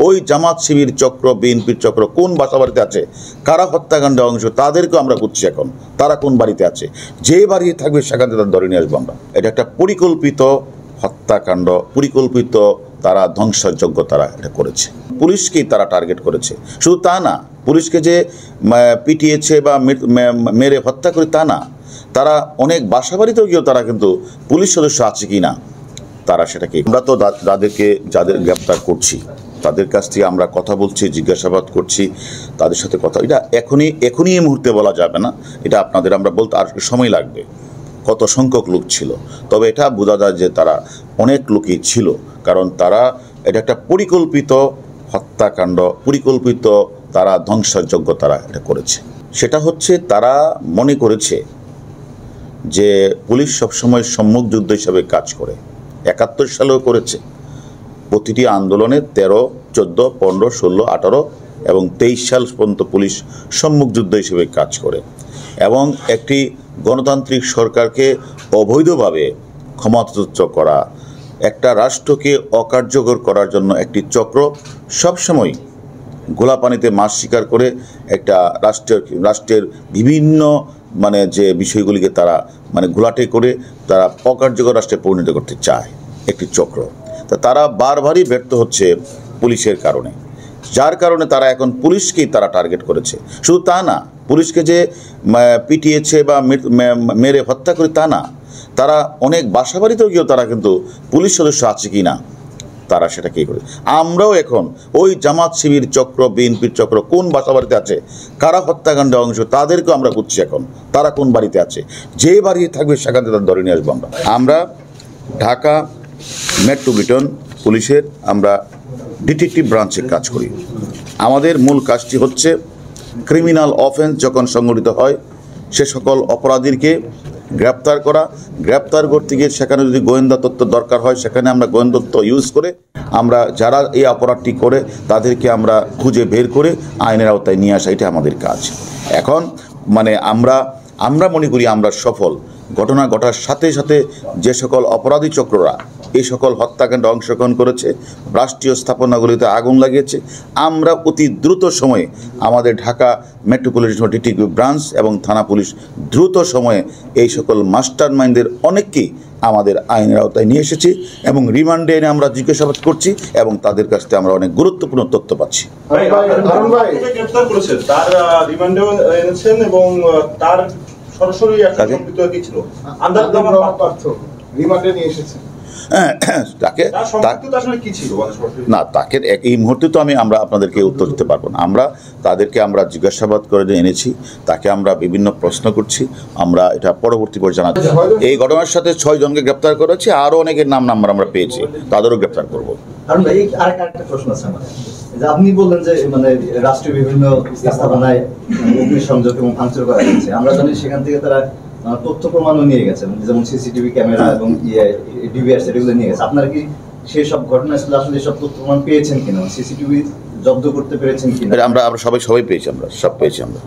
ওই জামাত শিবির চক্র বিএনপির চক্র কোন বাসাবাড়িতে আছে, কারা হত্যাকাণ্ডে অংশ, তাদেরকেও আমরা খুঁজছি এখন তারা কোন বাড়িতে আছে। যে বাড়ি থাকবে সেখান থেকে ধরে নিয়ে আসবো আমরা। এটা একটা পরিকল্পিত হত্যাকাণ্ড, পরিকল্পিত তারা ধ্বংসযজ্ঞ তারা এটা করেছে। পুলিশকেই তারা টার্গেট করেছে। শুধু তা না, পুলিশকে যে পিটিয়েছে বা মেরে হত্যা করে তা না, তারা অনেক বাসাবাড়িতেও গিয়েও তারা কিন্তু পুলিশ সদস্য আছে কি না তারা সেটাকে, আমরা তো যাদের গ্রেপ্তার করছি তাদের কাছ থেকে আমরা কথা বলছি, জিজ্ঞাসাবাদ করছি, তাদের সাথে কথা, এটা এখনই এই মুহূর্তে বলা যাবে না। এটা আপনাদের আমরা বলতে আর সময় লাগবে কত সংখ্যক লোক ছিল। তবে এটা বোঝা যায় যে তারা অনেক লোকই ছিল, কারণ তারা এটা একটা পরিকল্পিত হত্যাকাণ্ড, পরিকল্পিত তারা ধ্বংসযজ্ঞ তারা এটা করেছে। সেটা হচ্ছে তারা মনে করেছে যে পুলিশ সবসময় সম্মুখ যুদ্ধ হিসাবে কাজ করে। ৭১ সালেও করেছে। প্রতিটি আন্দোলনে ১৩, ১৪, ১৫, ১৬, ১৮ এবং ২৩ সাল পর্যন্ত পুলিশ সম্মুখ যুদ্ধ হিসেবে কাজ করে এবং একটি গণতান্ত্রিক সরকারকে অবৈধভাবে ক্ষমতাচ্যুত করা, একটা রাষ্ট্রকে অকার্যকর করার জন্য একটি চক্র সবসময় গোলাপানিতে মাছ শিকার করে একটা রাষ্ট্রের বিভিন্ন যে বিষয়গুলিকে তারা ঘোলাটে করে তারা অকার্যকর রাষ্ট্রে পরিণত করতে চায় একটি চক্র। তা তারা বারবারই ব্যর্থ হচ্ছে পুলিশের কারণে, যার কারণে তারা এখন পুলিশকেই তারা টার্গেট করেছে। শুধু তা না, পুলিশকে যে পিটিয়েছে বা মেরে হত্যা করে তা না, তারা অনেক বাসাবাড়িতেও গিয়েও তারা কিন্তু পুলিশ সদস্য আছে কি না তারা সেটাকেই করে। আমরাও এখন ওই জামাত শিবির চক্র বিএনপির চক্র কোন বাসাবাড়িতে আছে, কারা হত্যাকাণ্ডে অংশ, তাদেরকেও আমরা খুঁজছি এখন তারা কোন বাড়িতে আছে। যে বাড়ি থাকবে সেখান থেকে ধরে নিয়ে আসবো আমরা। ঢাকা মেট্রোপলিটন পুলিশের আমরা ডিটেকটিভ ব্রাঞ্চে কাজ করি। আমাদের মূল কাজটি হচ্ছে ক্রিমিনাল অফেন্স যখন সংঘটিত হয় সে সকল অপরাধীকে গ্রেপ্তার করা, গ্রেপ্তার করতে গিয়ে সেখানে যদি গোয়েন্দা তথ্য দরকার হয় সেখানে আমরা গোয়েন্দা তথ্য ইউজ করে আমরা যারা এই অপরাধটি করে তাদেরকে আমরা খুঁজে বের করে আইনের আওতায় নিয়ে আসা, এটা আমাদের কাজ। এখন আমরা মনে করি আমরা সফল। ঘটনা ঘটার সাথে সাথে যে সকল অপরাধী চক্ররা এই সকল হত্যাকাণ্ডে অংশগ্রহণ করেছে, রাষ্ট্রীয় স্থাপনাগুলিতে আগুন লাগিয়েছে, আমরা অতি দ্রুত সময়ে আমাদের ঢাকা মেট্রোপলিটন ডিটেকটিভ ব্রাঞ্চ এবং থানা পুলিশ দ্রুত সময়ে এই সকল মাস্টার মাইন্ডদের অনেককেই আমাদের আইনের আওতায় নিয়ে এসেছি এবং রিমান্ডে এনে আমরা জিজ্ঞাসাবাদ করছি এবং তাদের কাছ থেকে আমরা অনেক গুরুত্বপূর্ণ তথ্য পাচ্ছি। তাকে এই মুহূর্তে তো আমরা আপনাদেরকে উত্তর দিতে পারবো না। তাদেরকে আমরা জিজ্ঞাসাবাদ করে এনেছি, তাকে আমরা বিভিন্ন প্রশ্ন করছি, আমরা এটা পরবর্তী পর্যায়ে জানাচ্ছি। এই ঘটনার সাথে ৬ জনকে গ্রেপ্তার করেছি, আরো অনেকের নাম্বার আমরা পেয়েছি, তাদেরও গ্রেপ্তার করবো। আপনি বললেন যে রাষ্ট্রীয় বিভিন্ন স্থাপনায় অগ্নিসংযোগ এবং ভাঙচুর করা হয়েছে, আমরা জানি সেখান থেকে তারা তথ্য প্রমাণও নিয়ে গেছেন, যেমন সিসিটিভি ক্যামেরা এবং ডিভিআর সেগুলো নিয়ে গেছে। আপনারা কি সেই সব ঘটনাস্থলে আসলে সব তথ্য প্রমাণ পেয়েছেন কিনা, সিসিটিভি জব্দ করতে পেরেছেন কিনা? আমরা সবাই পেয়েছি, আমরা সব পেয়েছি আমরা।